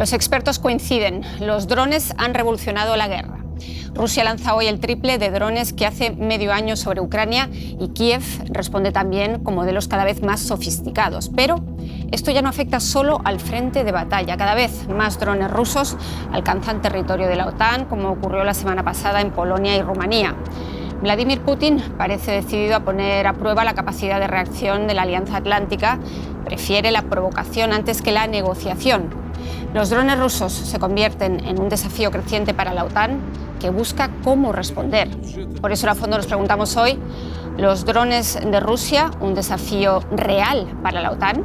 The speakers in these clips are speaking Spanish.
Los expertos coinciden, los drones han revolucionado la guerra. Rusia lanza hoy el triple de drones que hace medio año sobre Ucrania y Kiev responde también con modelos cada vez más sofisticados. Pero esto ya no afecta solo al frente de batalla. Cada vez más drones rusos alcanzan territorio de la OTAN, como ocurrió la semana pasada en Polonia y Rumanía. Vladimir Putin parece decidido a poner a prueba la capacidad de reacción de la Alianza Atlántica. Prefiere la provocación antes que la negociación. Los drones rusos se convierten en un desafío creciente para la OTAN, que busca cómo responder. Por eso, a fondo nos preguntamos hoy, ¿los drones de Rusia un desafío real para la OTAN?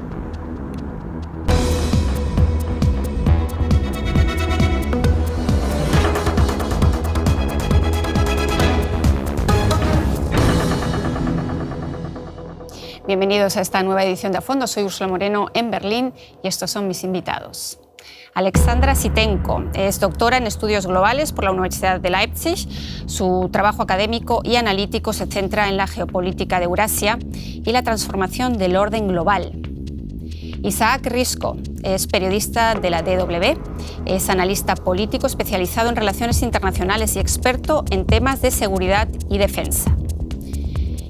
Bienvenidos a esta nueva edición de A Fondo. Soy Úrsula Moreno en Berlín y estos son mis invitados. Alexandra Sitenko es doctora en estudios globales por la Universidad de Leipzig. Su trabajo académico y analítico se centra en la geopolítica de Eurasia y la transformación del orden global. Isaac Risco es periodista de la DW, es analista político especializado en relaciones internacionales y experto en temas de seguridad y defensa.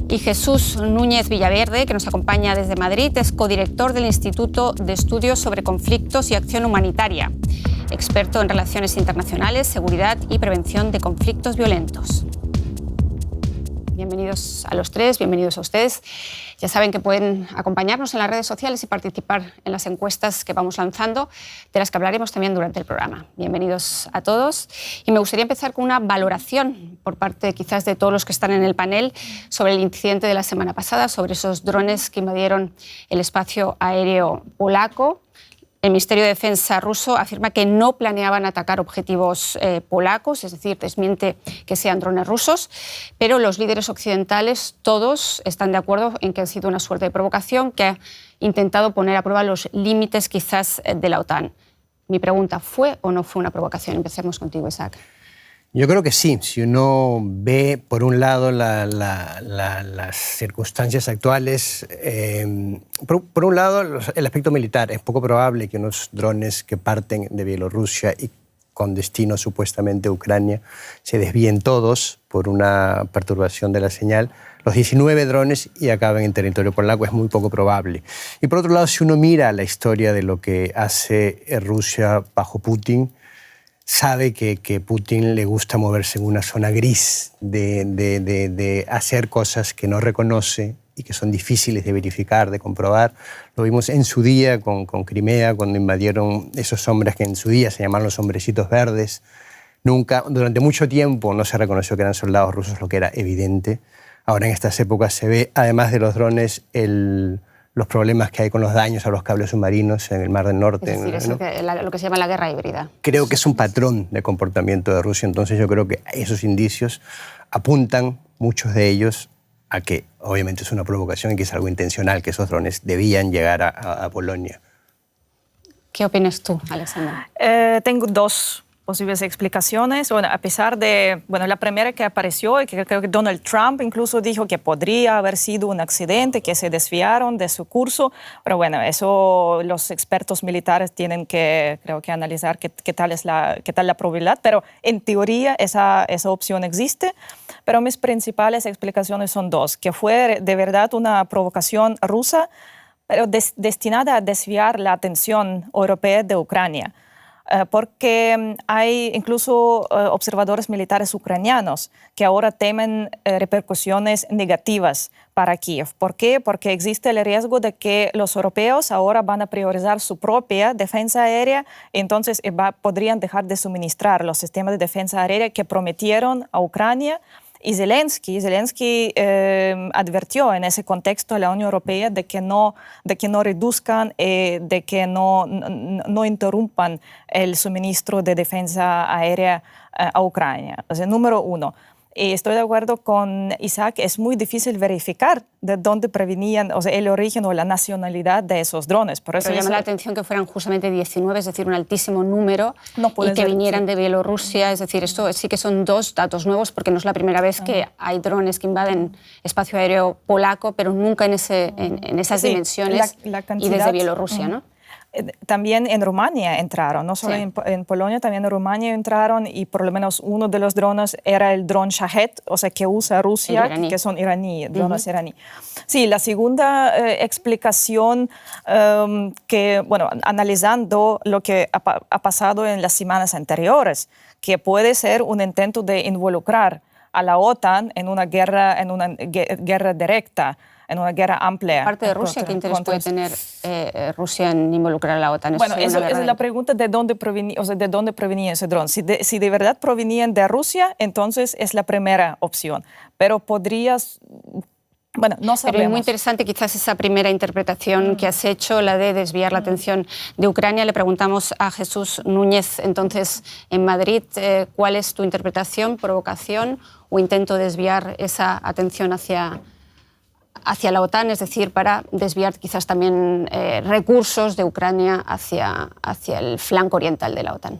Y Jesús Núñez Villaverde, que nos acompaña desde Madrid, es codirector del Instituto de Estudios sobre Conflictos y Acción Humanitaria, experto en relaciones internacionales, seguridad y prevención de conflictos violentos. Bienvenidos a los tres, bienvenidos a ustedes. Ya saben que pueden acompañarnos en las redes sociales y participar en las encuestas que vamos lanzando, de las que hablaremos también durante el programa. Bienvenidos a todos. Y me gustaría empezar con una valoración por parte quizás de todos los que están en el panel sobre el incidente de la semana pasada, sobre esos drones que invadieron el espacio aéreo polaco. El Ministerio de Defensa ruso afirma que no planeaban atacar objetivos polacos, es decir, desmiente que sean drones rusos, pero los líderes occidentales todos están de acuerdo en que ha sido una suerte de provocación que ha intentado poner a prueba los límites quizás de la OTAN. Mi pregunta, ¿fue o no fue una provocación? Empecemos contigo, Isaac. Yo creo que sí. Si uno ve, por un lado, las circunstancias actuales, por un lado, el aspecto militar. Es poco probable que unos drones que parten de Bielorrusia y con destino supuestamente a Ucrania se desvíen todos por una perturbación de la señal, los 19 drones, y acaben en territorio polaco. Es muy poco probable. Y por otro lado, si uno mira la historia de lo que hace Rusia bajo Putin, sabe que Putin le gusta moverse en una zona gris de hacer cosas que no reconoce y que son difíciles de verificar, de comprobar. Lo vimos en su día con Crimea, cuando invadieron esos hombres que en su día se llamaban los hombrecitos verdes. Durante mucho tiempo no se reconoció que eran soldados rusos, lo que era evidente. Ahora en estas épocas se ve, además de los drones, los problemas que hay con los daños a los cables submarinos en el Mar del Norte. Es decir, ¿no? Lo que se llama la guerra híbrida. Creo que es un patrón de comportamiento de Rusia, entonces yo creo que esos indicios apuntan, muchos de ellos, a que obviamente es una provocación y que es algo intencional, que esos drones debían llegar a Polonia. ¿Qué opinas tú, Alexandra? Tengo dos posibles explicaciones. Bueno, a pesar de, la primera que apareció, y que creo que Donald Trump incluso dijo que podría haber sido un accidente, que se desviaron de su curso, pero bueno, eso los expertos militares tienen que, creo que, analizar qué tal la probabilidad, pero en teoría esa opción existe. Pero mis principales explicaciones son dos, que fue de verdad una provocación rusa, pero destinada a desviar la atención europea de Ucrania. Porque hay incluso observadores militares ucranianos que ahora temen repercusiones negativas para Kiev. ¿Por qué? Porque existe el riesgo de que los europeos ahora van a priorizar su propia defensa aérea, entonces podrían dejar de suministrar los sistemas de defensa aérea que prometieron a Ucrania. Y Zelensky advirtió en ese contexto a la Unión Europea de que no reduzcan, de que no interrumpan el suministro de defensa aérea a Ucrania. O sea, número uno. Y estoy de acuerdo con Isaac, es muy difícil verificar de dónde provenían, o sea, el origen o la nacionalidad de esos drones. Por eso pero llama la atención que fueran justamente 19, es decir, un altísimo número, y que vinieran de Bielorrusia. Es decir, esto sí que son dos datos nuevos, porque no es la primera vez que hay drones que invaden espacio aéreo polaco, pero nunca en esas dimensiones, y desde Bielorrusia, ¿no? también en Rumania entraron, no solo Sí. en Polonia, también en Rumania entraron, y por lo menos uno de los drones era el dron Shahed, o sea, que usa Rusia, El iraní. que son drones iraní. Sí, la segunda explicación que, bueno, analizando lo que ha pasado en las semanas anteriores, que puede ser un intento de involucrar a la OTAN en una guerra directa, en una guerra amplia. Parte de Rusia, ¿qué interés puede tener Rusia en involucrar a la OTAN? Bueno, esa es la pregunta de dónde provenía ese dron. Si de verdad provenían de Rusia, entonces es la primera opción. Pero podrías... Bueno, no sabemos. Pero es muy interesante quizás esa primera interpretación que has hecho, la de desviar la atención de Ucrania. Le preguntamos a Jesús Núñez, entonces, en Madrid, ¿cuál es tu interpretación, provocación o intento de desviar esa atención hacia la OTAN, es decir, para desviar quizás también recursos de Ucrania hacia el flanco oriental de la OTAN?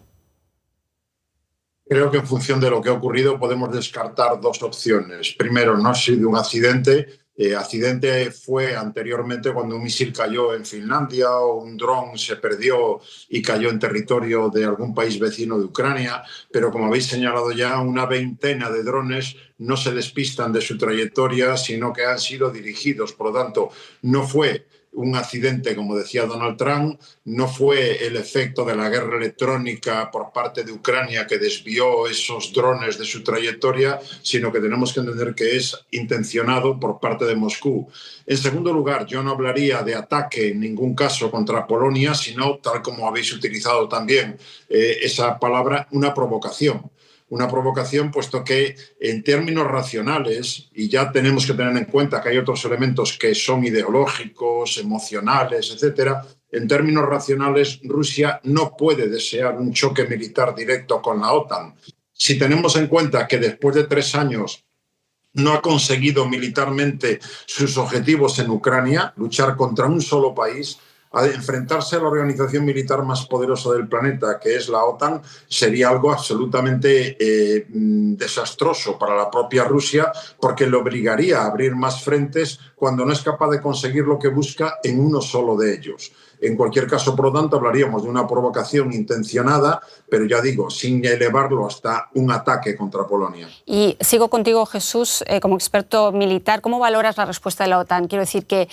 Creo que en función de lo que ha ocurrido podemos descartar dos opciones. Primero, no ha sido un accidente. Accidente fue anteriormente cuando un misil cayó en Finlandia o un dron se perdió y cayó en territorio de algún país vecino de Ucrania, pero como habéis señalado ya, una veintena de drones no se despistan de su trayectoria, sino que han sido dirigidos. Por lo tanto, no fue un accidente, como decía Donald Trump, no fue el efecto de la guerra electrónica por parte de Ucrania que desvió esos drones de su trayectoria, sino que tenemos que entender que es intencionado por parte de Moscú. En segundo lugar, yo no hablaría de ataque en ningún caso contra Polonia, sino, tal como habéis utilizado también esa palabra, una provocación. Una provocación, puesto que en términos racionales, y ya tenemos que tener en cuenta que hay otros elementos que son ideológicos, emocionales, etcétera, en términos racionales, Rusia no puede desear un choque militar directo con la OTAN. Si tenemos en cuenta que después de 3 años no ha conseguido militarmente sus objetivos en Ucrania, luchar contra un solo país, a enfrentarse a la organización militar más poderosa del planeta, que es la OTAN, sería algo absolutamente desastroso para la propia Rusia, porque le obligaría a abrir más frentes cuando no es capaz de conseguir lo que busca en uno solo de ellos. En cualquier caso, por lo tanto, hablaríamos de una provocación intencionada, pero ya digo, sin elevarlo hasta un ataque contra Polonia. Y sigo contigo, Jesús, como experto militar. ¿Cómo valoras la respuesta de la OTAN? Quiero decir que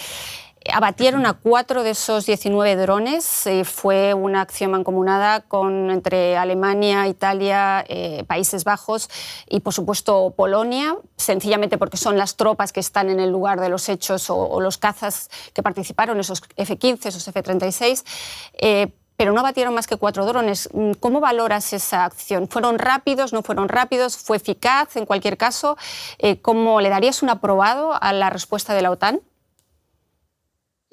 abatieron a 4 de esos 19 drones. Fue una acción mancomunada entre Alemania, Italia, Países Bajos y, por supuesto, Polonia, sencillamente porque son las tropas que están en el lugar de los hechos o los cazas que participaron, esos F-15, esos F-36. Pero no abatieron más que 4 drones. ¿Cómo valoras esa acción? ¿Fueron rápidos, no fueron rápidos? ¿Fue eficaz en cualquier caso? ¿Cómo le darías un aprobado a la respuesta de la OTAN?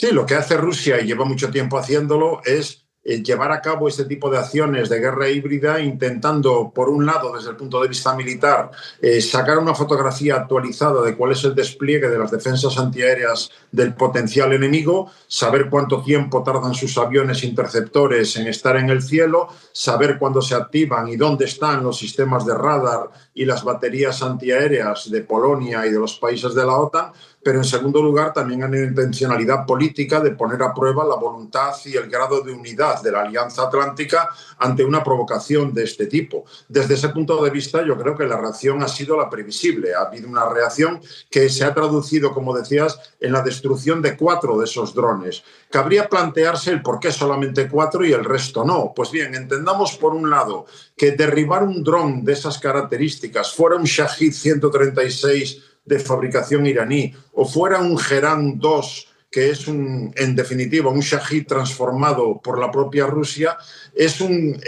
Sí, lo que hace Rusia, y lleva mucho tiempo haciéndolo, es llevar a cabo este tipo de acciones de guerra híbrida, intentando, por un lado, desde el punto de vista militar, sacar una fotografía actualizada de cuál es el despliegue de las defensas antiaéreas del potencial enemigo, saber cuánto tiempo tardan sus aviones interceptores en estar en el cielo, saber cuándo se activan y dónde están los sistemas de radar y las baterías antiaéreas de Polonia y de los países de la OTAN, pero en segundo lugar también hay una intencionalidad política de poner a prueba la voluntad y el grado de unidad de la Alianza Atlántica ante una provocación de este tipo. Desde ese punto de vista, yo creo que la reacción ha sido la previsible. Ha habido una reacción que se ha traducido, como decías, en la destrucción de 4 de esos drones. Cabría plantearse el por qué solamente 4 y el resto no. Pues bien, entendamos por un lado que derribar un dron de esas características, fuera un Shahed 136 de fabricación iraní o fuera un Gerán 2, que es en definitiva un Shahed transformado por la propia Rusia, es un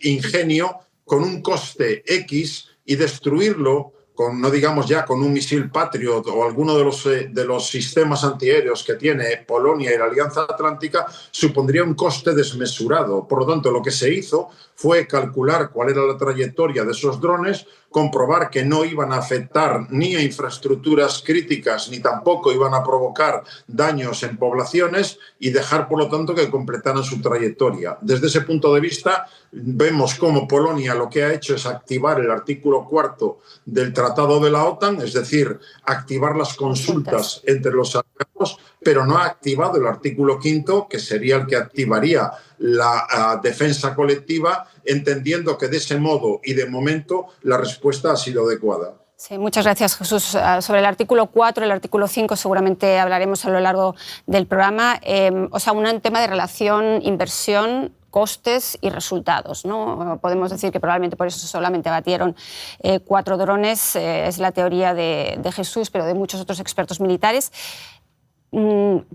ingenio con un coste X, y destruirlo no digamos ya con un misil Patriot o alguno de los sistemas antiaéreos que tiene Polonia y la Alianza Atlántica, supondría un coste desmesurado. Por lo tanto, lo que se hizo fue calcular cuál era la trayectoria de esos drones, comprobar que no iban a afectar ni a infraestructuras críticas ni tampoco iban a provocar daños en poblaciones y dejar, por lo tanto, que completaran su trayectoria. Desde ese punto de vista, vemos cómo Polonia lo que ha hecho es activar el artículo 4 del Tratado de la OTAN, es decir, activar las consultas entre los aliados, pero no ha activado el artículo 5, que sería el que activaría la defensa colectiva, entendiendo que de ese modo y de momento la respuesta ha sido adecuada. Sí, muchas gracias, Jesús. Sobre el artículo 4, el artículo 5 seguramente hablaremos a lo largo del programa. O sea, un tema de relación, inversión, costes y resultados, ¿no? Podemos decir que probablemente por eso solamente abatieron 4 drones, es la teoría de Jesús, pero de muchos otros expertos militares.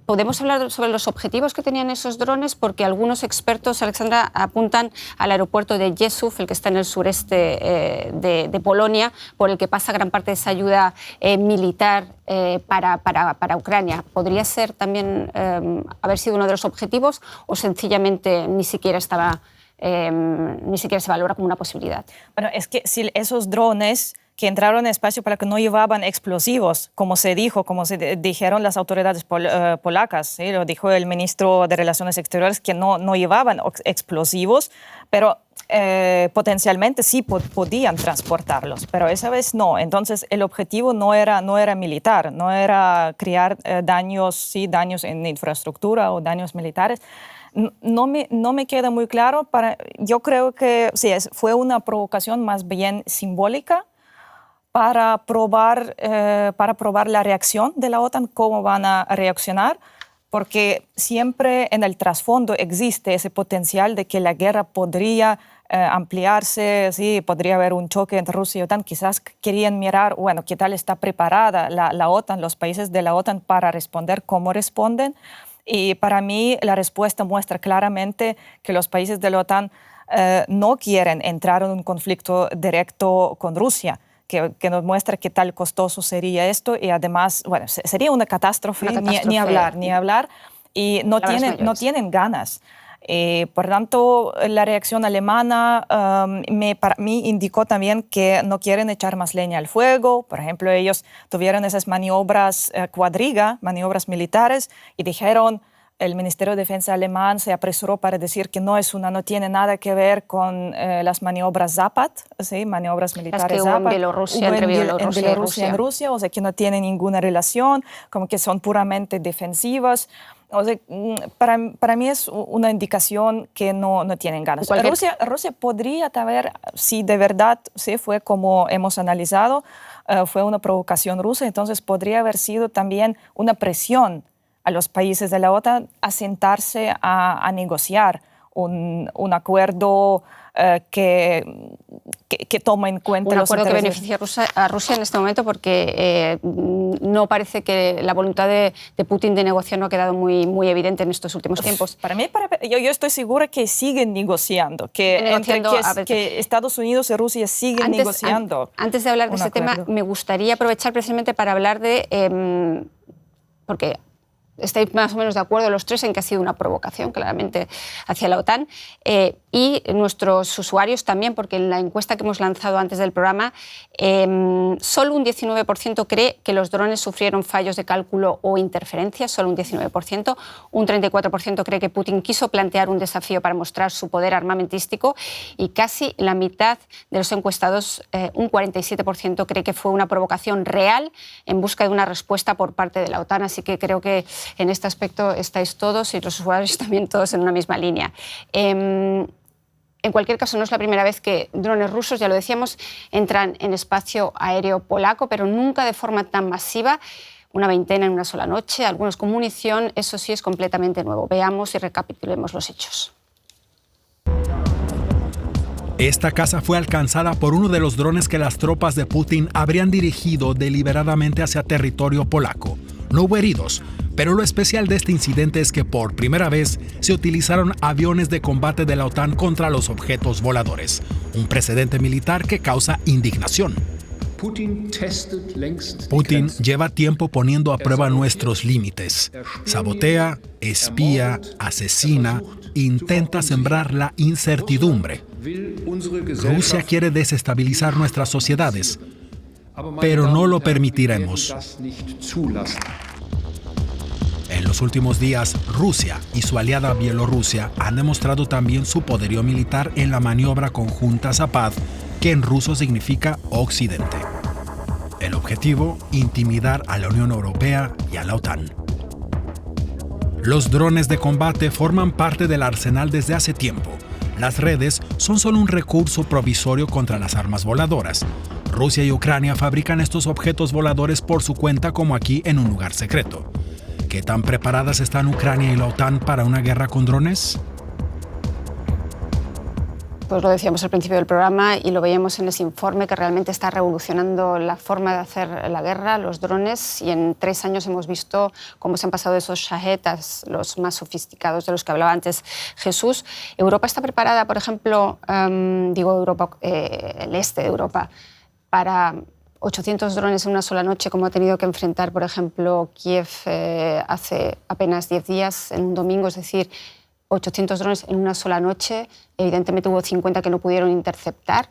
¿Podemos hablar sobre los objetivos que tenían esos drones? Porque algunos expertos, Alexandra, apuntan al aeropuerto de Rzeszów, el que está en el sureste de Polonia, por el que pasa gran parte de esa ayuda militar para Ucrania. ¿Podría ser también haber sido uno de los objetivos o sencillamente ni siquiera se valora como una posibilidad? Bueno, es que si esos drones que entraron en el espacio para que no llevaban explosivos, como se dijeron las autoridades polacas, ¿sí? Lo dijo el ministro de Relaciones Exteriores, que no llevaban explosivos, pero potencialmente sí podían transportarlos, pero esa vez no. Entonces el objetivo no era militar, no era crear daños en infraestructura o daños militares. No me queda muy claro. Yo creo que sí, fue una provocación más bien simbólica para probar la reacción de la OTAN, cómo van a reaccionar, porque siempre en el trasfondo existe ese potencial de que la guerra podría ampliarse, sí, podría haber un choque entre Rusia y OTAN. Quizás querían mirar, bueno, qué tal está preparada la OTAN, los países de la OTAN para responder, cómo responden. Y para mí la respuesta muestra claramente que los países de la OTAN no quieren entrar en un conflicto directo con Rusia, que nos muestra qué tal costoso sería esto y además, bueno, sería una catástrofe, ni hablar, y no tienen ganas. Por tanto, la reacción alemana para mí indicó también que no quieren echar más leña al fuego. Por ejemplo, ellos tuvieron esas maniobras cuadriga, maniobras militares, y dijeron, el Ministerio de Defensa alemán se apresuró para decir que no tiene nada que ver con las maniobras Zapad, ¿sí? Maniobras militares Zapad. En Bielorrusia, entre Bielorrusia y Rusia. En Rusia, o sea, que no tienen ninguna relación, como que son puramente defensivas. O sea, para mí es una indicación que no tienen ganas. Rusia podría haber, si de verdad sí, fue como hemos analizado, fue una provocación rusa, entonces podría haber sido también una presión a los países de la OTAN a sentarse a negociar un acuerdo que toma en cuenta los intereses. Un acuerdo que beneficie a Rusia en este momento, porque no parece que la voluntad de Putin de negociar no ha quedado muy evidente en estos últimos tiempos. Para mí, yo estoy segura que siguen negociando, que Estados Unidos y Rusia siguen negociando. Antes de hablar de ese tema, me gustaría aprovechar precisamente para hablar de... porque estáis más o menos de acuerdo los tres en que ha sido una provocación claramente hacia la OTAN, y nuestros usuarios también, porque en la encuesta que hemos lanzado antes del programa, solo un 19% cree que los drones sufrieron fallos de cálculo o interferencias, solo un 19%, un 34% cree que Putin quiso plantear un desafío para mostrar su poder armamentístico, y casi la mitad de los encuestados, un 47%, cree que fue una provocación real en busca de una respuesta por parte de la OTAN. Así que creo que en este aspecto estáis todos, y los usuarios también, todos en una misma línea. En cualquier caso, no es la primera vez que drones rusos, ya lo decíamos, entran en espacio aéreo polaco, pero nunca de forma tan masiva, una veintena en una sola noche, algunos con munición. Eso sí es completamente nuevo. Veamos y recapitulemos los hechos. Esta casa fue alcanzada por uno de los drones que las tropas de Putin habrían dirigido deliberadamente hacia territorio polaco. No hubo heridos, pero lo especial de este incidente es que por primera vez se utilizaron aviones de combate de la OTAN contra los objetos voladores, un precedente militar que causa indignación. Putin lleva tiempo poniendo a prueba nuestros límites. Sabotea, espía, asesina, intenta sembrar la incertidumbre. Rusia quiere desestabilizar nuestras sociedades, pero no lo permitiremos. En los últimos días, Rusia y su aliada Bielorrusia han demostrado también su poderío militar en la maniobra conjunta Zapad, que en ruso significa Occidente. El objetivo, intimidar a la Unión Europea y a la OTAN. Los drones de combate forman parte del arsenal desde hace tiempo. Las redes son solo un recurso provisorio contra las armas voladoras. Rusia y Ucrania fabrican estos objetos voladores por su cuenta, como aquí en un lugar secreto. ¿Qué tan preparadas están Ucrania y la OTAN para una guerra con drones? Pues lo decíamos al principio del programa y lo veíamos en ese informe, que realmente está revolucionando la forma de hacer la guerra, los drones, y en 3 años hemos visto cómo se han pasado esos Shahed a los más sofisticados de los que hablaba antes Jesús. ¿Europa está preparada, por ejemplo, Europa, el este de Europa, para 800 drones en una sola noche, como ha tenido que enfrentar, por ejemplo, Kiev hace apenas 10 días, en un domingo? Es decir, 800 drones en una sola noche. Evidentemente hubo 50 que no pudieron interceptar,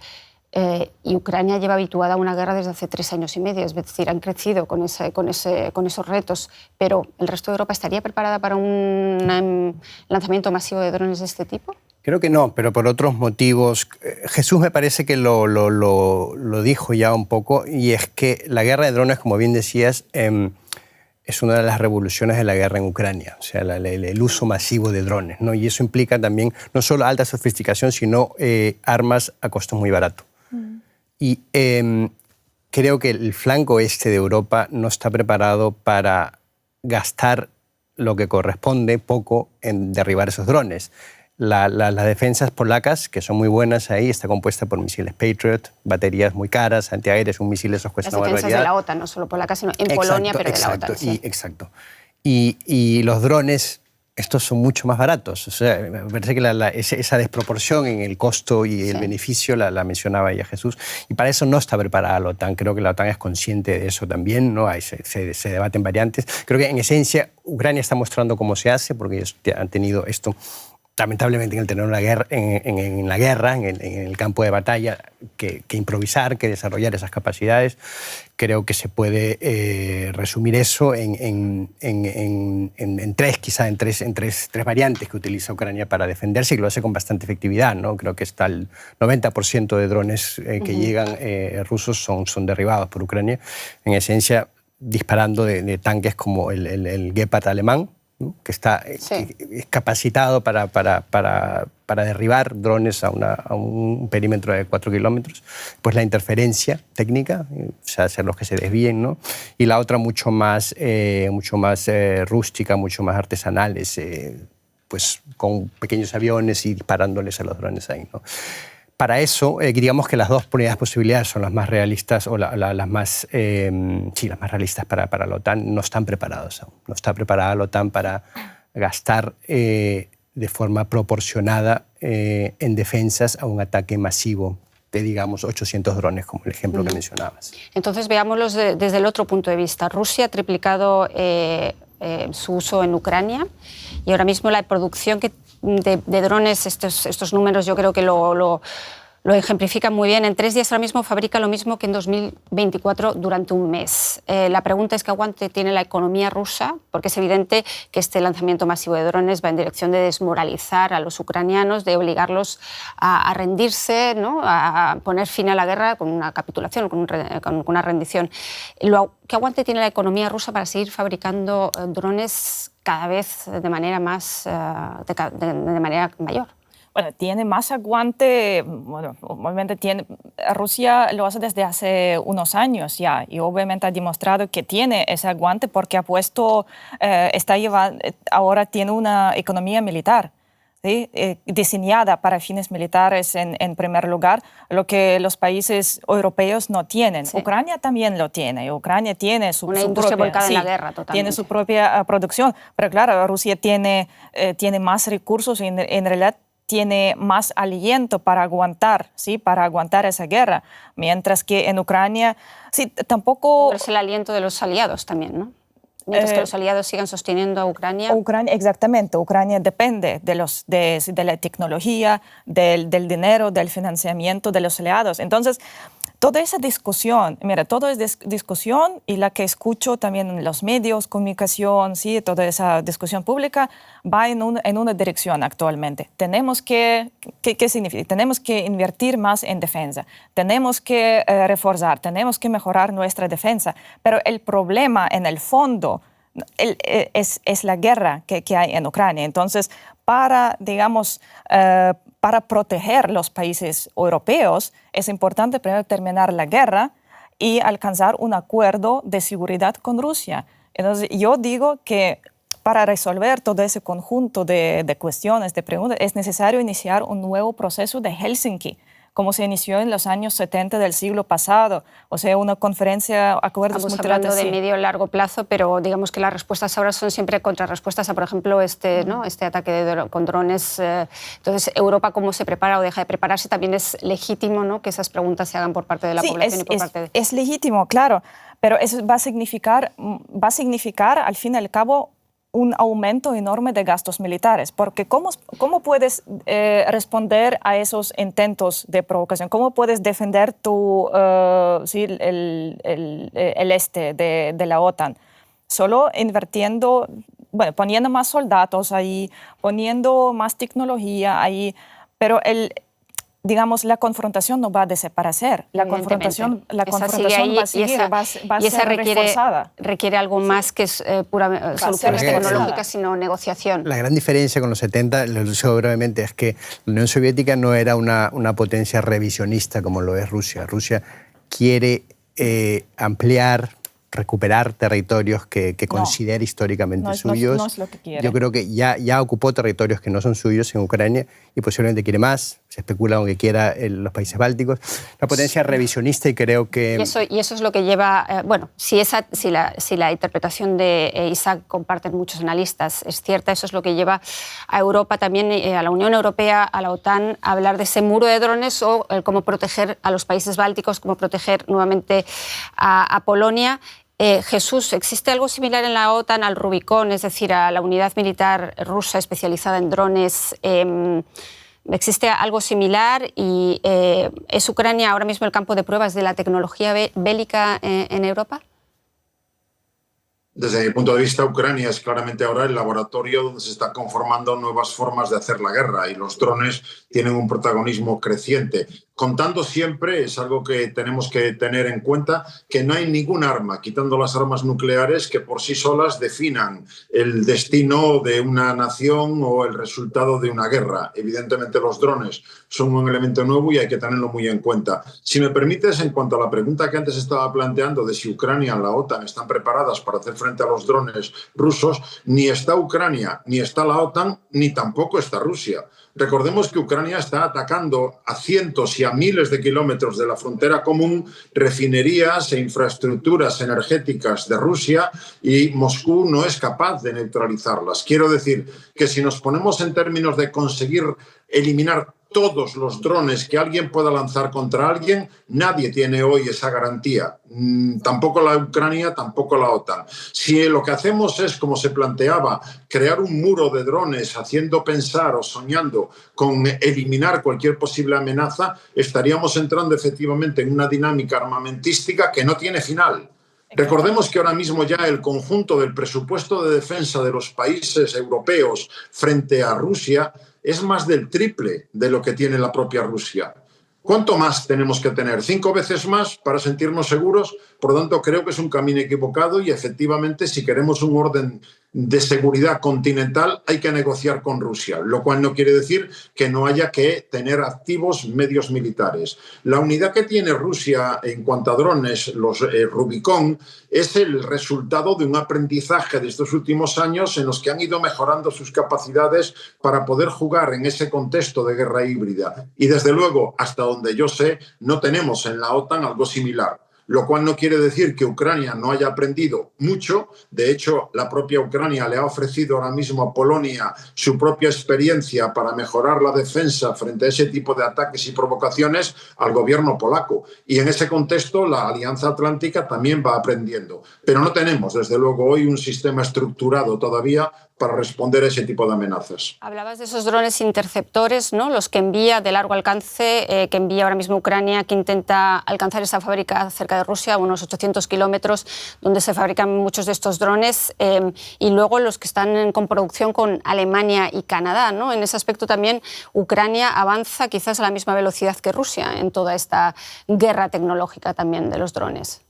y Ucrania lleva habituada a una guerra desde hace 3 años y medio. Es decir, han crecido con esos retos. Pero ¿el resto de Europa estaría preparada para un lanzamiento masivo de drones de este tipo? Creo que no, pero por otros motivos. Jesús me parece que lo dijo ya un poco, y es que la guerra de drones, como bien decías, es una de las revoluciones de la guerra en Ucrania, o sea, el uso masivo de drones, ¿no? Y eso implica también no solo alta sofisticación, sino armas a costo muy barato. Y creo que el flanco este de Europa no está preparado para gastar lo que corresponde poco en derribar esos drones. Las defensas polacas, que son muy buenas ahí, está compuesta por misiles Patriot, baterías muy caras, antiaéreos, un misil esos cuesta una barbaridad. Las defensas de la OTAN, no solo polacas, sino en Polonia, pero de la OTAN. Sí. Exacto. Y los drones, estos son mucho más baratos. O sea, me parece que esa desproporción en el costo y el beneficio la mencionaba ya Jesús. Y para eso no está preparada la OTAN. Creo que la OTAN es consciente de eso también, ¿no? Se debaten variantes. Creo que en esencia Ucrania está mostrando cómo se hace, porque ellos han tenido esto, lamentablemente, en el terreno de la guerra, en el campo de batalla, que improvisar, que desarrollar esas capacidades. Creo que se puede resumir eso en tres variantes que utiliza Ucrania para defenderse, y lo hace con bastante efectividad, ¿no? Creo que está el 90% de drones que llegan rusos son derribados por Ucrania, en esencia disparando de tanques como el Gepard alemán, ¿no? Que está capacitado para derribar drones a un perímetro de 4 kilómetros. Pues la interferencia técnica, o sea, hacer los que se desvíen, ¿no? Y la otra mucho más rústica, mucho más artesanales, pues con pequeños aviones y disparándoles a los drones ahí, ¿no? Para eso, digamos que las dos primeras posibilidades son las más realistas, o las más realistas para la OTAN. No están preparados aún. No está preparada la OTAN para gastar de forma proporcionada en defensas a un ataque masivo de, digamos, 800 drones, como el ejemplo que mencionabas. Entonces, veámoslo desde el otro punto de vista. Rusia ha triplicado su uso en Ucrania, y ahora mismo la producción de drones, estos números yo creo que lo ejemplifican muy bien. En 3 días ahora mismo fabrica lo mismo que en 2024 durante un mes. La pregunta es: ¿qué aguante tiene la economía rusa? Porque es evidente que este lanzamiento masivo de drones va en dirección de desmoralizar a los ucranianos, de obligarlos a rendirse, ¿no? A poner fin a la guerra con una capitulación, con una rendición. ¿Qué aguante tiene la economía rusa para seguir fabricando drones cada vez de manera de manera mayor? Bueno, tiene más aguante. Bueno, obviamente Rusia lo hace desde hace unos años ya, y obviamente ha demostrado que tiene ese aguante porque ahora tiene una economía militar, ¿sí? Diseñada para fines militares en primer lugar, lo que los países europeos no tienen. Sí. Ucrania también lo tiene. Ucrania tiene su industria volcada en la guerra, totalmente. Tiene su propia producción, pero claro, Rusia tiene más recursos y en realidad tiene más aliento para aguantar, ¿sí? Para aguantar esa guerra, mientras que en Ucrania tampoco... Es el aliento de los aliados también, ¿no? Mientras que los aliados sigan sosteniendo a Ucrania. Exactamente. Ucrania depende de la tecnología, del dinero, del financiamiento de los aliados. Entonces, toda esa discusión, toda es discusión, y la que escucho también en los medios, comunicación, ¿sí? Toda esa discusión pública va en una dirección actualmente. ¿Qué significa? Tenemos que invertir más en defensa, tenemos que reforzar, tenemos que mejorar nuestra defensa, pero el problema en el fondo es la guerra que hay en Ucrania. Entonces, para proteger los países europeos, es importante primero terminar la guerra y alcanzar un acuerdo de seguridad con Rusia. Entonces, yo digo que para resolver todo ese conjunto de cuestiones, de preguntas, es necesario iniciar un nuevo proceso de Helsinki, como se inició en los años 70 del siglo pasado, o sea, una conferencia, acuerdos multilaterales. Estamos hablando de medio y largo plazo, pero digamos que las respuestas ahora son siempre contrarrespuestas a, por ejemplo, este ataque con drones. Entonces, Europa, ¿cómo se prepara o deja de prepararse? También es legítimo, ¿no?, que esas preguntas se hagan por parte de la población y por parte de... Es legítimo, claro, pero eso va a significar, al fin y al cabo, un aumento enorme de gastos militares, porque ¿cómo puedes responder a esos intentos de provocación? ¿Cómo puedes defender el este de la OTAN? Solo invirtiendo, poniendo más soldados ahí, poniendo más tecnología ahí, pero la confrontación no va a desaparecer. La confrontación va a seguir, va a ser reforzada. Requiere algo más que puramente soluciones tecnológicas, sino negociación. La gran diferencia con los 70, lo digo brevemente, es que la Unión Soviética no era una potencia revisionista como lo es Rusia. Rusia quiere ampliar, recuperar territorios que considera históricamente suyos. No es lo que quiere. Yo creo que ya ocupó territorios que no son suyos en Ucrania y posiblemente quiere más. Se especula aunque quiera los países bálticos. Una potencia revisionista y creo que... Y eso es lo que lleva... si la interpretación de Isaac comparten muchos analistas es cierta, eso es lo que lleva a Europa también, a la Unión Europea, a la OTAN, a hablar de ese muro de drones o cómo proteger a los países bálticos, cómo proteger nuevamente a Polonia. Jesús, ¿existe algo similar en la OTAN al Rubicón, es decir, a la unidad militar rusa especializada en drones? ¿Existe algo similar y es Ucrania ahora mismo el campo de pruebas de la tecnología bélica en Europa? Desde mi punto de vista, Ucrania es claramente ahora el laboratorio donde se están conformando nuevas formas de hacer la guerra y los drones tienen un protagonismo creciente. Contando siempre, es algo que tenemos que tener en cuenta, que no hay ningún arma, quitando las armas nucleares, que por sí solas definan el destino de una nación o el resultado de una guerra. Evidentemente los drones son un elemento nuevo y hay que tenerlo muy en cuenta. Si me permites, en cuanto a la pregunta que antes estaba planteando de si Ucrania y la OTAN están preparadas para hacer frente a los drones rusos, ni está Ucrania, ni está la OTAN, ni tampoco está Rusia. Recordemos que Ucrania está atacando a cientos y a miles de kilómetros de la frontera común refinerías e infraestructuras energéticas de Rusia y Moscú no es capaz de neutralizarlas. Quiero decir que si nos ponemos en términos de conseguir eliminar todos los drones que alguien pueda lanzar contra alguien, nadie tiene hoy esa garantía. Tampoco la Ucrania, tampoco la OTAN. Si lo que hacemos es, como se planteaba, crear un muro de drones haciendo pensar o soñando con eliminar cualquier posible amenaza, estaríamos entrando efectivamente en una dinámica armamentística que no tiene final. Recordemos que ahora mismo ya el conjunto del presupuesto de defensa de los países europeos frente a Rusia es más del triple de lo que tiene la propia Rusia. ¿Cuánto más tenemos que tener? 5 veces más para sentirnos seguros. Por lo tanto, creo que es un camino equivocado y efectivamente, si queremos un orden de seguridad continental, hay que negociar con Rusia, lo cual no quiere decir que no haya que tener activos medios militares. La unidad que tiene Rusia en cuanto a drones, los Rubicon, es el resultado de un aprendizaje de estos últimos años en los que han ido mejorando sus capacidades para poder jugar en ese contexto de guerra híbrida. Y desde luego, hasta donde yo sé, no tenemos en la OTAN algo similar. Lo cual no quiere decir que Ucrania no haya aprendido mucho. De hecho, la propia Ucrania le ha ofrecido ahora mismo a Polonia su propia experiencia para mejorar la defensa frente a ese tipo de ataques y provocaciones al gobierno polaco. Y en ese contexto, la Alianza Atlántica también va aprendiendo. Pero no tenemos, desde luego, hoy un sistema estructurado todavía para responder a ese tipo de amenazas. Hablabas de esos drones interceptores, ¿no?, los que envía de largo alcance, que envía ahora mismo Ucrania, que intenta alcanzar esa fábrica cerca de Rusia, unos 800 kilómetros, donde se fabrican muchos de estos drones, y luego los que están en coproducción con Alemania y Canadá, ¿no? En ese aspecto también Ucrania avanza quizás a la misma velocidad que Rusia en toda esta guerra tecnológica también de los drones.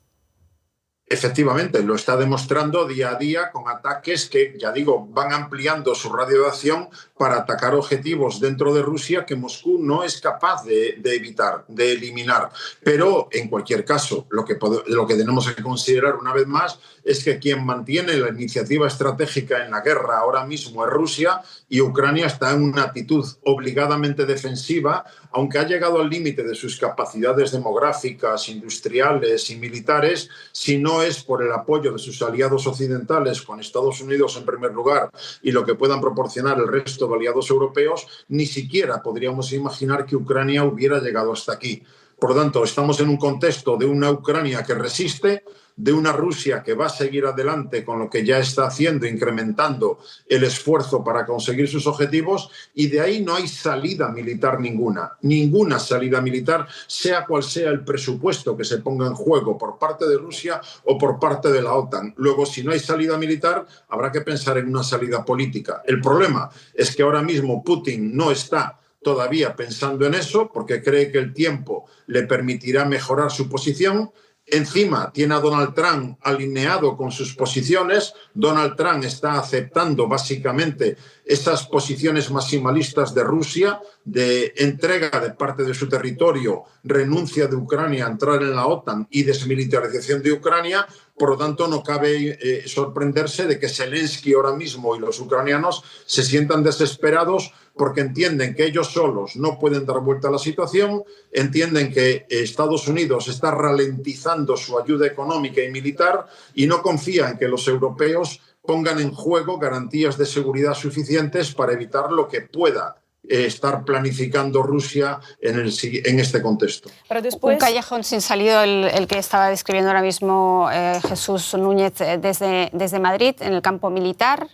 Efectivamente, lo está demostrando día a día con ataques que, ya digo, van ampliando su radio de acción para atacar objetivos dentro de Rusia que Moscú no es capaz de evitar, de eliminar. Pero, en cualquier caso, lo que tenemos que considerar una vez más es que quien mantiene la iniciativa estratégica en la guerra ahora mismo es Rusia, y Ucrania está en una actitud obligadamente defensiva, aunque ha llegado al límite de sus capacidades demográficas, industriales y militares, si no es por el apoyo de sus aliados occidentales, con Estados Unidos en primer lugar, y lo que puedan proporcionar el resto de aliados europeos, ni siquiera podríamos imaginar que Ucrania hubiera llegado hasta aquí. Por lo tanto, estamos en un contexto de una Ucrania que resiste, de una Rusia que va a seguir adelante con lo que ya está haciendo, incrementando el esfuerzo para conseguir sus objetivos, y de ahí no hay salida militar ninguna salida militar, sea cual sea el presupuesto que se ponga en juego por parte de Rusia o por parte de la OTAN. Luego, si no hay salida militar, habrá que pensar en una salida política. El problema es que ahora mismo Putin no está todavía pensando en eso, porque cree que el tiempo le permitirá mejorar su posición. Encima tiene a Donald Trump alineado con sus posiciones. Donald Trump está aceptando básicamente esas posiciones maximalistas de Rusia, de entrega de parte de su territorio, renuncia de Ucrania a entrar en la OTAN y desmilitarización de Ucrania. Por lo tanto, no cabe sorprenderse de que Zelensky ahora mismo y los ucranianos se sientan desesperados porque entienden que ellos solos no pueden dar vuelta a la situación, entienden que Estados Unidos está ralentizando su ayuda económica y militar y no confían que los europeos pongan en juego garantías de seguridad suficientes para evitar lo que pueda estar planificando Rusia en este contexto. Pero después... Un callejón sin salida, el que estaba describiendo ahora mismo Jesús Núñez desde Madrid, en el campo militar,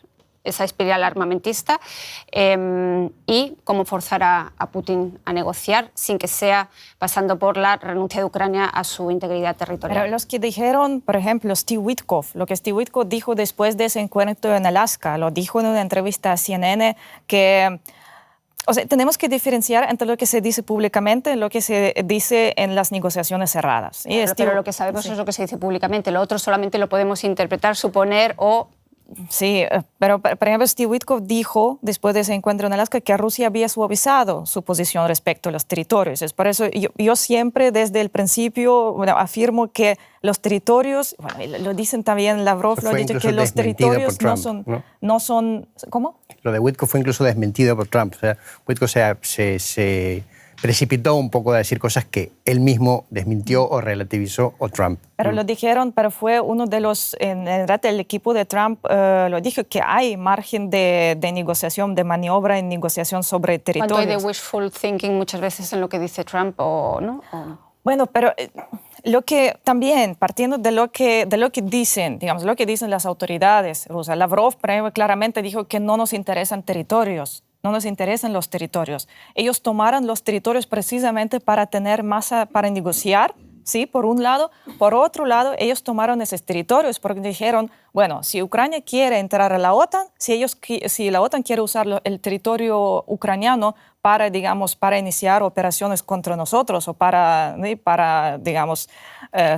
esa espiral armamentista, y cómo forzar a Putin a negociar sin que sea pasando por la renuncia de Ucrania a su integridad territorial. Pero los que dijeron, por ejemplo, Steve Witkoff, lo que Steve Witkoff dijo después de ese encuentro en Alaska, lo dijo en una entrevista a CNN, que... O sea, tenemos que diferenciar entre lo que se dice públicamente y lo que se dice en las negociaciones cerradas. Pero lo que sabemos es lo que se dice públicamente. Lo otro solamente lo podemos interpretar, suponer o... Sí, pero por ejemplo Steve Witkoff dijo después de ese encuentro en Alaska que Rusia había suavizado su posición respecto a los territorios. Es por eso yo siempre desde el principio afirmo que los territorios, lo dicen también Lavrov, lo ha dicho, que los territorios no son... ¿Cómo? Lo de Witkoff fue incluso desmentido por Trump. O sea, Witkoff se precipitó un poco de decir cosas que él mismo desmintió o relativizó, o Trump. Pero lo dijeron, pero fue uno de los, en realidad el equipo de Trump lo dijo que hay margen de negociación, de maniobra en negociación sobre territorios. ¿Cuánto hay de wishful thinking muchas veces en lo que dice Trump o no? Bueno, pero lo que también, partiendo de lo que dicen, digamos, lo que dicen las autoridades rusas, Lavrov claramente dijo que no nos interesan territorios. No nos interesan los territorios. Ellos tomaron los territorios precisamente para tener masa para negociar, ¿sí? Por un lado. Por otro lado, ellos tomaron esos territorios porque dijeron, bueno, si Ucrania quiere entrar a la OTAN, si la OTAN quiere usar el territorio ucraniano para, digamos, para iniciar operaciones contra nosotros o para digamos,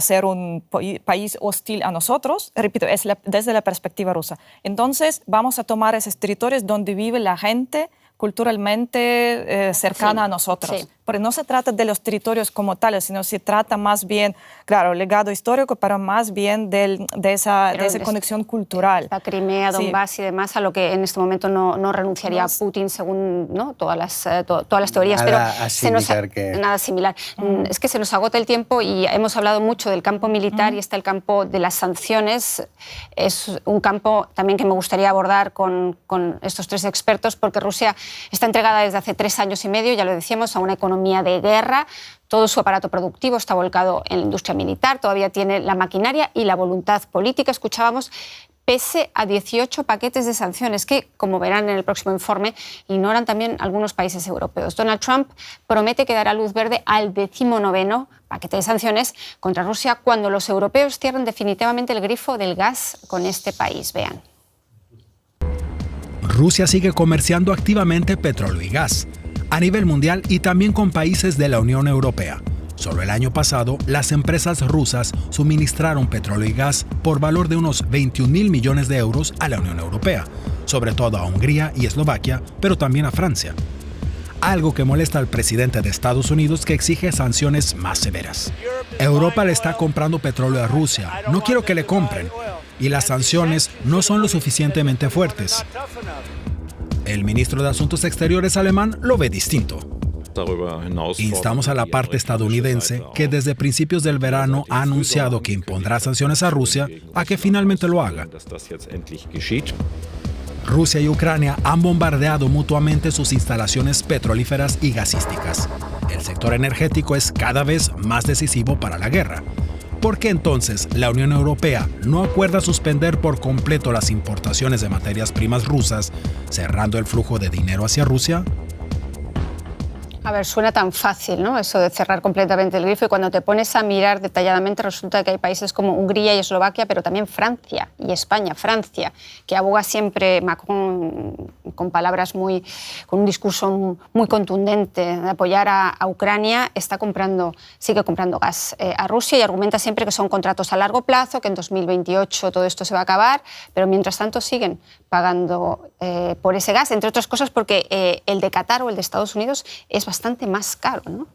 ser un país hostil a nosotros, repito, es desde la perspectiva rusa. Entonces, vamos a tomar esos territorios donde vive la gente culturalmente cercana a nosotros. Sí. Porque no se trata de los territorios como tales, sino se trata más bien, claro, legado histórico, pero más bien de esa conexión cultural. La Crimea, Donbass y demás, a lo que en este momento no renunciaría Putin, según todas las teorías. Nada similar. Es que se nos agota el tiempo y hemos hablado mucho del campo militar y está el campo de las sanciones. Es un campo también que me gustaría abordar con estos tres expertos, porque Rusia está entregada desde hace 3 años y medio, ya lo decíamos, a una economía de guerra. Todo su aparato productivo está volcado en la industria militar, todavía tiene la maquinaria y la voluntad política, escuchábamos, pese a 18 paquetes de sanciones que, como verán en el próximo informe, ignoran también algunos países europeos. Donald Trump promete que dará luz verde al 19º paquete de sanciones contra Rusia cuando los europeos cierren definitivamente el grifo del gas con este país. Vean. Rusia sigue comerciando activamente petróleo y gas a nivel mundial y también con países de la Unión Europea. Solo el año pasado, las empresas rusas suministraron petróleo y gas por valor de unos 21.000 millones de euros a la Unión Europea, sobre todo a Hungría y Eslovaquia, pero también a Francia. Algo que molesta al presidente de Estados Unidos, que exige sanciones más severas. Europa le está comprando petróleo a Rusia, no quiero que le compren, y las sanciones no son lo suficientemente fuertes. El ministro de Asuntos Exteriores alemán lo ve distinto. Instamos a la parte estadounidense, que desde principios del verano ha anunciado que impondrá sanciones a Rusia, a que finalmente lo haga. Rusia y Ucrania han bombardeado mutuamente sus instalaciones petrolíferas y gasísticas. El sector energético es cada vez más decisivo para la guerra. ¿Por qué entonces la Unión Europea no acuerda suspender por completo las importaciones de materias primas rusas, cerrando el flujo de dinero hacia Rusia? A ver, suena tan fácil, ¿no? Eso de cerrar completamente el grifo, y cuando te pones a mirar detalladamente resulta que hay países como Hungría y Eslovaquia, pero también Francia y España. Francia, que aboga siempre Macron con palabras con un discurso muy contundente de apoyar a Ucrania, sigue comprando gas a Rusia y argumenta siempre que son contratos a largo plazo, que en 2028 todo esto se va a acabar, pero mientras tanto siguen pagando por ese gas, entre otras cosas porque el de Qatar o el de Estados Unidos es bastante más caro, ¿no?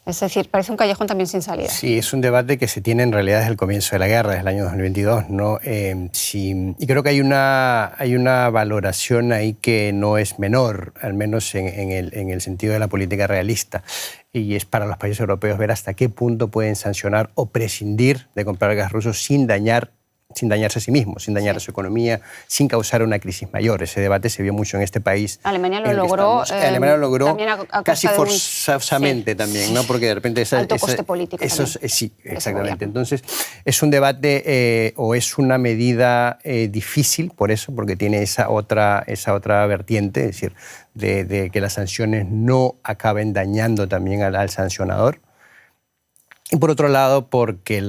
Es decir, parece un callejón también sin salida. Sí, es un debate que se tiene en realidad desde el comienzo de la guerra, desde el año 2022, ¿no? Y creo que hay una valoración ahí que no es menor, al menos en el sentido de la política realista, y es para los países europeos ver hasta qué punto pueden sancionar o prescindir de comprar gas ruso sin dañarse a sí mismo, sin dañar a su economía, sin causar una crisis mayor. Ese debate se vio mucho en este país. Alemania lo logró. Alemania lo logró casi forzosamente sí, también, ¿no? Porque de repente alto coste político sí, exactamente. Entonces, es un debate o es una medida difícil por eso, porque tiene esa otra vertiente, es decir, de que las sanciones no acaben dañando también al sancionador. Y por otro lado, porque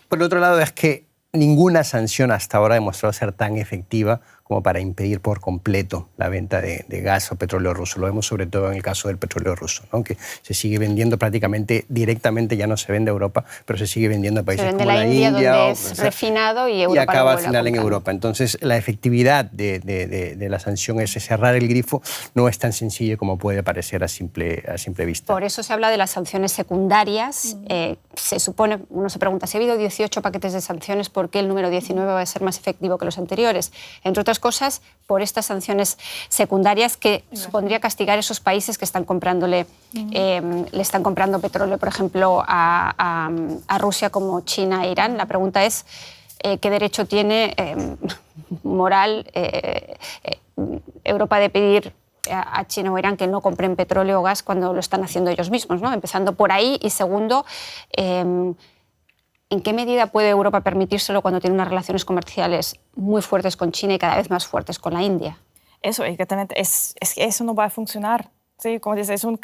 por otro lado, es que ninguna sanción hasta ahora ha demostrado ser tan efectiva como para impedir por completo la venta de gas o petróleo ruso. Lo vemos sobre todo en el caso del petróleo ruso, ¿no? Que se sigue vendiendo prácticamente directamente, ya no se vende a Europa, pero se sigue vendiendo a países como la India, donde es refinado y Europa acaba al final en Europa. Entonces, la efectividad de la sanción, ese cerrar el grifo, no es tan sencillo como puede parecer a simple vista. Por eso se habla de las sanciones secundarias. Se supone, uno se pregunta, si ha habido 18 paquetes de sanciones, ¿por qué el número 19 va a ser más efectivo que los anteriores? Entre otras cosas, por estas sanciones secundarias que supondría castigar a esos países que están le están comprando petróleo, por ejemplo, a Rusia, como China e Irán. La pregunta es, ¿qué derecho tiene moral Europa de pedir a China o Irán que no compren petróleo o gas cuando lo están haciendo ellos mismos, ¿no? Empezando por ahí. Y segundo, ¿en qué medida puede Europa permitírselo cuando tiene unas relaciones comerciales muy fuertes con China y cada vez más fuertes con la India? Eso, exactamente. Es que eso no va a funcionar. Sí, como dices, es un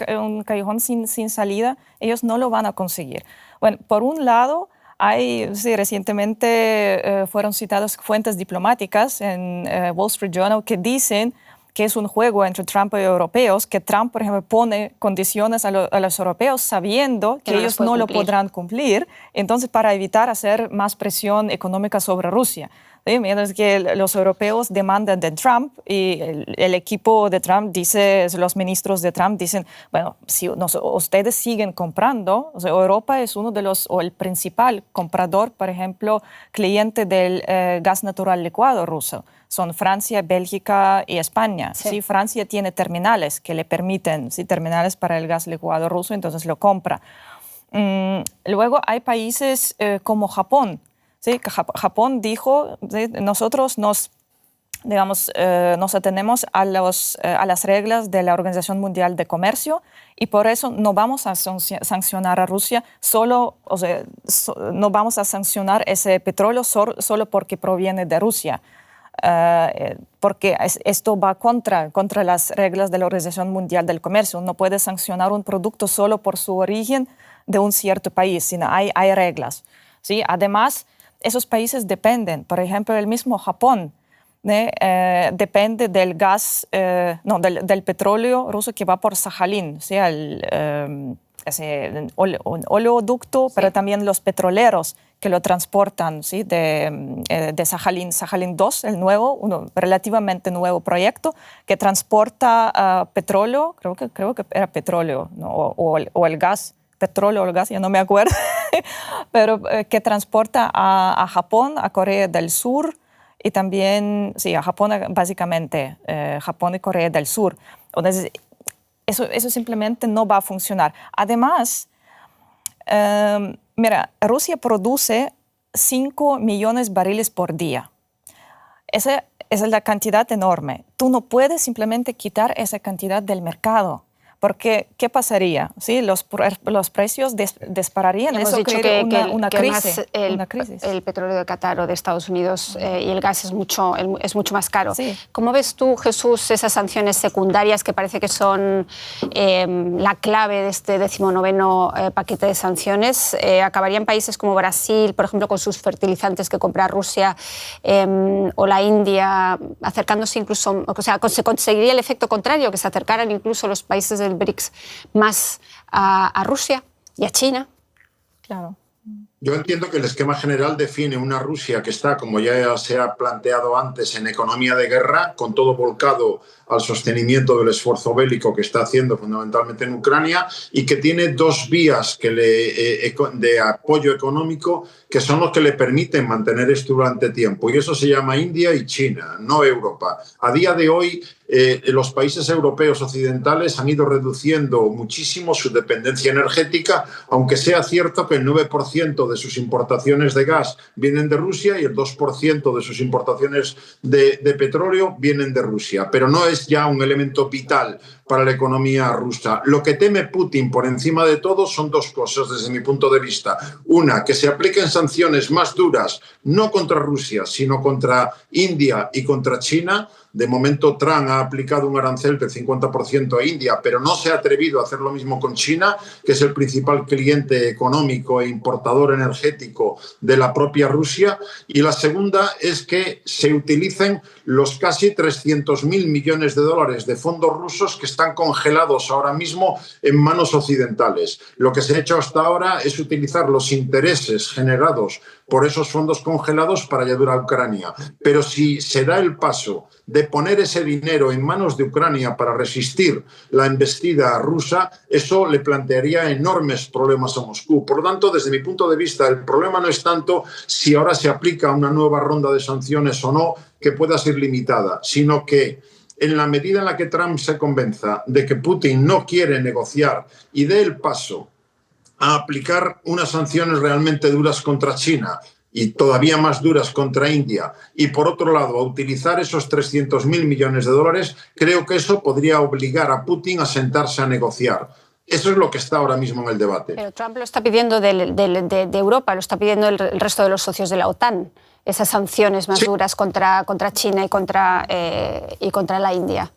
callejón sin salida. Ellos no lo van a conseguir. Bueno, por un lado, recientemente fueron citadas fuentes diplomáticas en Wall Street Journal que dicen que es un juego entre Trump y europeos, que Trump, por ejemplo, pone condiciones a los europeos sabiendo que ellos no lo podrán cumplir, entonces para evitar hacer más presión económica sobre Rusia. ¿Sí? Mientras que los europeos demandan de Trump y el equipo de Trump dice, los ministros de Trump dicen, bueno, si ustedes siguen comprando, o sea, Europa es uno de o el principal comprador, por ejemplo, cliente del gas natural licuado ruso. Son Francia, Bélgica y España. Sí. ¿Sí? Francia tiene terminales que le permiten, ¿sí? Terminales para el gas licuado ruso, entonces lo compra. Luego hay países como Japón. ¿Sí? Japón dijo, ¿sí? Nosotros nos atenemos a las reglas de la Organización Mundial de Comercio y por eso no vamos a sancionar a Rusia no vamos a sancionar ese petróleo solo porque proviene de Rusia. Porque esto va contra las reglas de la Organización Mundial del Comercio. No puede sancionar un producto solo por su origen de un cierto país, sino hay reglas. ¿Sí? Además, esos países dependen, por ejemplo, el mismo Japón depende del petróleo ruso que va por Sajalín, ¿sí? un oleoducto, sí, pero también los petroleros que lo transportan, ¿sí? de Sakhalin 2, el nuevo, relativamente nuevo proyecto que transporta petróleo, creo que era petróleo, ¿no? o el gas, petróleo o el gas, ya no me acuerdo, pero que transporta a Japón, a Corea del Sur y también, sí, a Japón básicamente, Japón y Corea del Sur. Entonces, eso simplemente no va a funcionar. Además, mira, Rusia produce 5 millones de barriles por día. Esa es la cantidad enorme. Tú no puedes simplemente quitar esa cantidad del mercado. Porque, ¿qué pasaría? ¿Sí? Los precios dispararían. Hemos Eso dicho crearía que una crisis. El petróleo de Qatar o de Estados Unidos y el gas es mucho más caro. Sí. ¿Cómo ves tú, Jesús, esas sanciones secundarias que parece que son la clave de este 19º paquete de sanciones? ¿Acabarían países como Brasil, por ejemplo, con sus fertilizantes que compra Rusia, o la India, acercándose incluso, o sea, se conseguiría el efecto contrario, que se acercaran incluso los países del BRICS más a Rusia y a China? Claro. Yo entiendo que el esquema general define una Rusia que está, como ya se ha planteado antes, en economía de guerra, con todo volcado al sostenimiento del esfuerzo bélico que está haciendo fundamentalmente en Ucrania, y que tiene dos vías de apoyo económico que son los que le permiten mantener esto durante tiempo. Y eso se llama India y China, no Europa. A día de hoy, los países europeos occidentales han ido reduciendo muchísimo su dependencia energética, aunque sea cierto que el 9% de sus importaciones de gas vienen de Rusia y el 2% de sus importaciones de petróleo vienen de Rusia. Pero no es ya un elemento vital para la economía rusa. Lo que teme Putin por encima de todo son dos cosas desde mi punto de vista. Una, que se apliquen sanciones más duras, no contra Rusia, sino contra India y contra China. De momento, Trump ha aplicado un arancel del 50% a India, pero no se ha atrevido a hacer lo mismo con China, que es el principal cliente económico e importador energético de la propia Rusia. Y la segunda es que se utilicen los casi 300.000 millones de dólares de fondos rusos que están congelados ahora mismo en manos occidentales. Lo que se ha hecho hasta ahora es utilizar los intereses generados por esos fondos congelados para ayudar a Ucrania. Pero si se da el paso de poner ese dinero en manos de Ucrania para resistir la embestida rusa, eso le plantearía enormes problemas a Moscú. Por lo tanto, desde mi punto de vista, el problema no es tanto si ahora se aplica una nueva ronda de sanciones o no, que pueda ser limitada, sino que en la medida en la que Trump se convenza de que Putin no quiere negociar y dé el paso a aplicar unas sanciones realmente duras contra China y todavía más duras contra India, y por otro lado a utilizar esos 300.000 millones de dólares, creo que eso podría obligar a Putin a sentarse a negociar. Eso es lo que está ahora mismo en el debate. Pero Trump lo está pidiendo de Europa, lo está pidiendo el resto de los socios de la OTAN, esas sanciones más duras contra China y contra la India.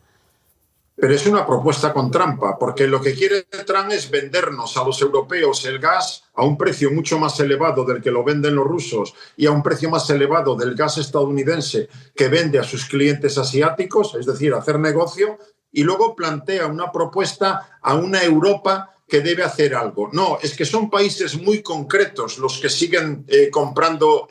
Pero es una propuesta con trampa, porque lo que quiere Trump es vendernos a los europeos el gas a un precio mucho más elevado del que lo venden los rusos y a un precio más elevado del gas estadounidense que vende a sus clientes asiáticos, es decir, hacer negocio, y luego plantea una propuesta a una Europa que debe hacer algo. No, es que son países muy concretos los que siguen comprando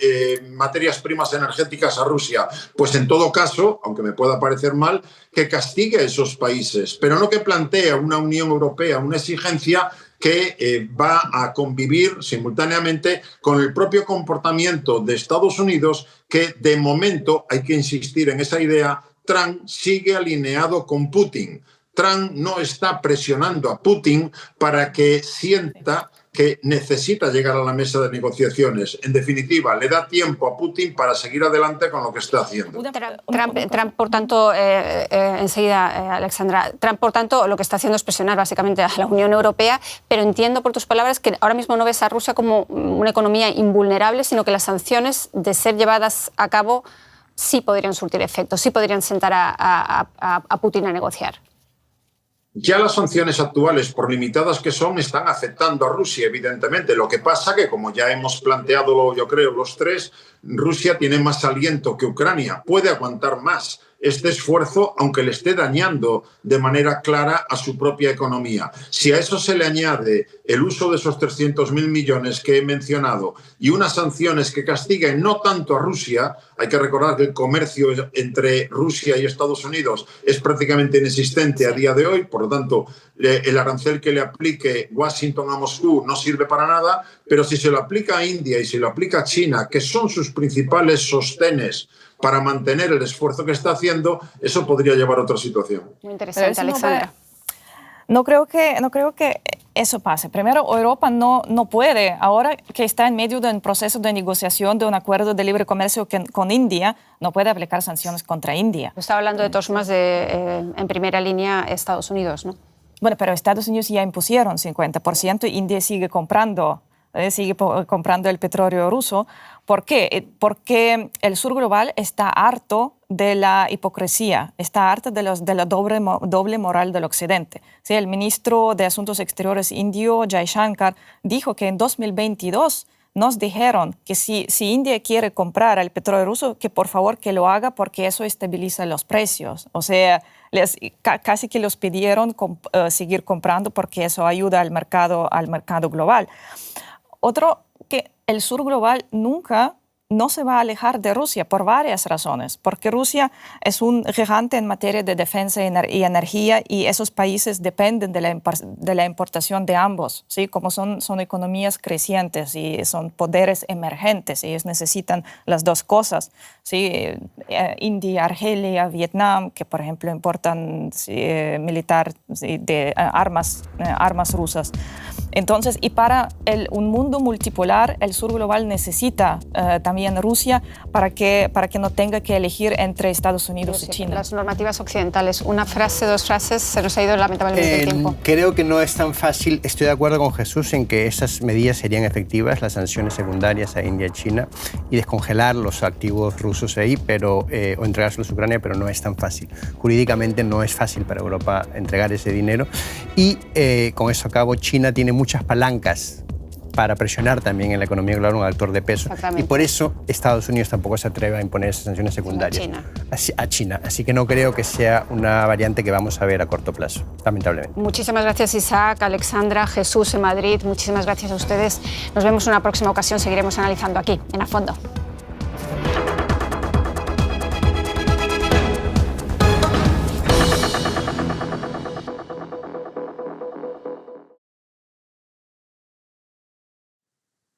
materias primas energéticas a Rusia. Pues en todo caso, aunque me pueda parecer mal, que castigue a esos países, pero no que plantee a una Unión Europea una exigencia que va a convivir simultáneamente con el propio comportamiento de Estados Unidos, que de momento, hay que insistir en esa idea, Trump sigue alineado con Putin. Trump no está presionando a Putin para que sienta que necesita llegar a la mesa de negociaciones. En definitiva, le da tiempo a Putin para seguir adelante con lo que está haciendo. Trump, por tanto, enseguida, Alexandra, Trump, por tanto, lo que está haciendo es presionar básicamente a la Unión Europea, pero entiendo por tus palabras que ahora mismo no ves a Rusia como una economía invulnerable, sino que las sanciones, de ser llevadas a cabo, sí podrían surtir efecto, sí podrían sentar a Putin a negociar. Ya las sanciones actuales, por limitadas que son, están afectando a Rusia, evidentemente. Lo que pasa que, como ya hemos planteado, yo creo, los tres, Rusia tiene más aliento que Ucrania, puede aguantar más este esfuerzo, aunque le esté dañando de manera clara a su propia economía. Si a eso se le añade el uso de esos 300.000 millones que he mencionado y unas sanciones que castiguen no tanto a Rusia, hay que recordar que el comercio entre Rusia y Estados Unidos es prácticamente inexistente a día de hoy, por lo tanto, el arancel que le aplique Washington a Moscú no sirve para nada, pero si se lo aplica a India y se lo aplica a China, que son sus principales sostenes para mantener el esfuerzo que está haciendo, eso podría llevar a otra situación. Muy interesante, Alexandra. No creo que eso pase. Primero, Europa no puede, ahora que está en medio de un proceso de negociación de un acuerdo de libre comercio con India, no puede aplicar sanciones contra India. Está hablando de todos más en primera línea Estados Unidos, ¿no? Bueno, pero Estados Unidos ya impusieron 50% y India sigue comprando el petróleo ruso. ¿Por qué? Porque el sur global está harto de la hipocresía, está harto de la doble moral del Occidente. Sí, el ministro de Asuntos Exteriores indio, Jai Shankar, dijo que en 2022 nos dijeron que si India quiere comprar el petróleo ruso, que por favor que lo haga porque eso estabiliza los precios. O sea, casi que los pidieron seguir comprando porque eso ayuda al mercado global. Otro, que el sur global nunca no se va a alejar de Rusia por varias razones, porque Rusia es un gigante en materia de defensa y energía y esos países dependen de la importación de ambos, ¿sí? Como son economías crecientes y son poderes emergentes, ellos necesitan las dos cosas, ¿sí? India, Argelia, Vietnam, que por ejemplo importan militar, ¿sí? de armas rusas. Entonces, y para un mundo multipolar, el sur global necesita también Rusia para que no tenga que elegir entre Estados Unidos y China. Las normativas occidentales, una frase, dos frases, se nos ha ido lamentablemente el tiempo. Creo que no es tan fácil. Estoy de acuerdo con Jesús en que esas medidas serían efectivas, las sanciones secundarias a India y China, y descongelar los activos rusos ahí, o entregárselos a Ucrania, pero no es tan fácil. Jurídicamente no es fácil para Europa entregar ese dinero. Y con eso acabo, China tiene muchas palancas para presionar también en la economía global un actor de peso. Y por eso Estados Unidos tampoco se atreve a imponer esas sanciones secundarias a China. Así que no creo que sea una variante que vamos a ver a corto plazo, lamentablemente. Muchísimas gracias, Isaac, Alexandra, Jesús en Madrid. Muchísimas gracias a ustedes. Nos vemos en una próxima ocasión. Seguiremos analizando aquí, en A Fondo.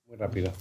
Muy rápido.